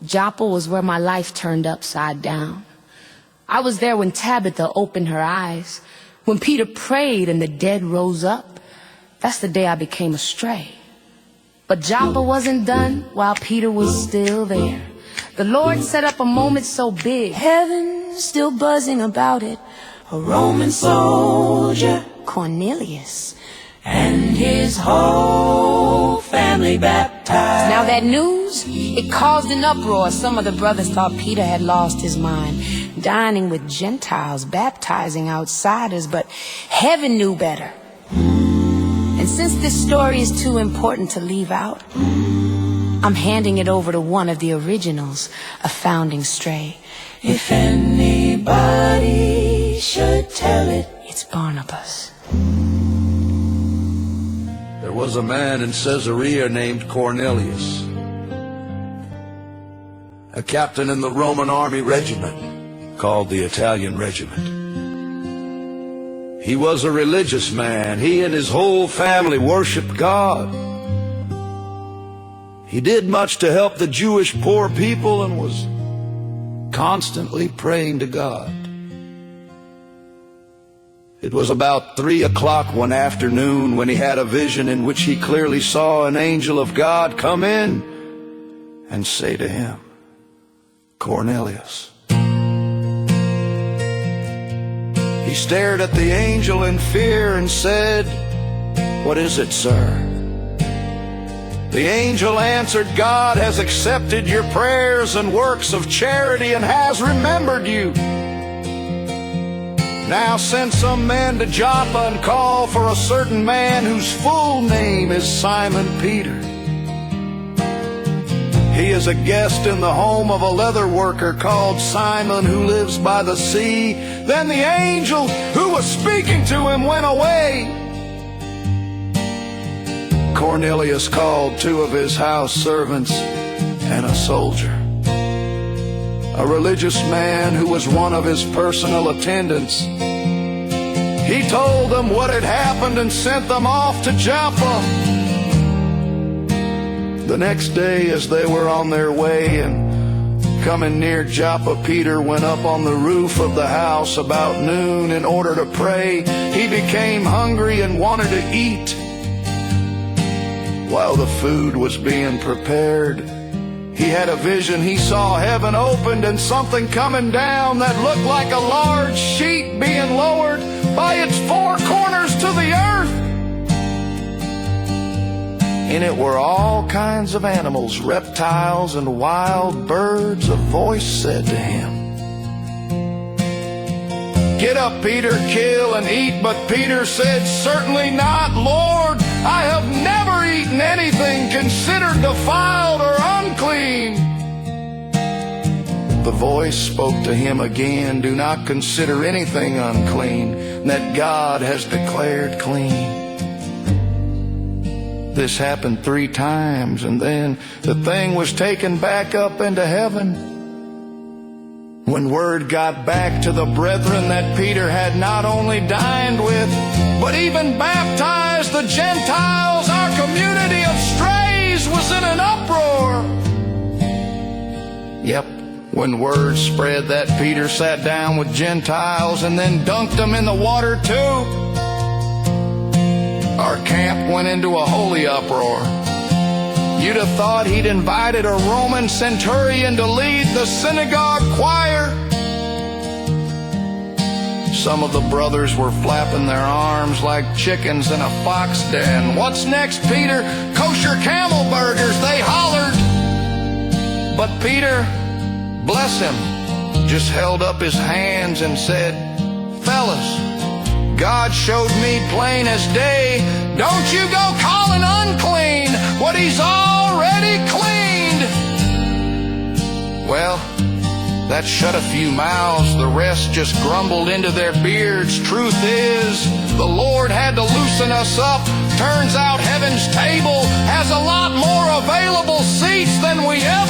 Joppa was where my life turned upside down. I was there when Tabitha opened her eyes, when Peter prayed and the dead rose up. That's the day I became a stray. But Joppa wasn't done while Peter was still there. The Lord set up a moment so big, heaven's still buzzing about it. A Roman soldier, Cornelius, and his whole family baptized. Now that news, it caused an uproar. Some of the brothers thought Peter had lost his mind, dining with Gentiles, baptizing outsiders, but heaven knew better. And since this story is too important to leave out, I'm handing it over to one of the originals, a founding stray. If anybody should tell it, it's Barnabas. There was a man in Caesarea named Cornelius, a captain in the Roman army regiment called the Italian Regiment. He was a religious man. He and his whole family worshiped God. He did much to help the Jewish poor people and was constantly praying to God. It was about 3 o'clock one afternoon when he had a vision in which he clearly saw an angel of God come in and say to him, "Cornelius." He stared at the angel in fear and said, "What is it, sir?" The angel answered, "God has accepted your prayers and works of charity and has remembered you. Now send some men to Joppa and call for a certain man whose full name is Simon Peter. He is a guest in the home of a leather worker called Simon who lives by the sea." Then the angel who was speaking to him went away. Cornelius called 2 of his house servants and a soldier, a religious man who was one of his personal attendants. He told them what had happened and sent them off to Joppa. The next day, as they were on their way and coming near Joppa, Peter went up on the roof of the house about noon in order to pray. He became hungry and wanted to eat. While the food was being prepared, he had a vision. He saw heaven opened and something coming down that looked like a large sheet being lowered by its 4 corners to the earth. In it were all kinds of animals, reptiles and wild birds. A voice said to him, "Get up, Peter, kill and eat." But Peter said, "Certainly not, Lord. I have never eaten anything considered defiled or unclean." The voice spoke to him again, "Do not consider anything unclean that God has declared clean." This happened 3 times, and then the thing was taken back up into heaven. When word got back to the brethren that Peter had not only dined with, but even baptized the Gentiles, our community of strays was in an uproar. Yep, when word spread that Peter sat down with Gentiles and then dunked them in the water too, our camp went into a holy uproar. You'd have thought he'd invited a Roman centurion to lead the synagogue choir. Some of the brothers were flapping their arms like chickens in a fox den. "What's next, Peter?" "Kosher camel burgers," they hollered. But Peter, bless him, just held up his hands and said, "Fellas, God showed me plain as day. Don't you go calling unclean what he's already cleaned." Well, that shut a few mouths. The rest just grumbled into their beards. Truth is, the Lord had to loosen us up. Turns out heaven's table has a lot more available seats than we ever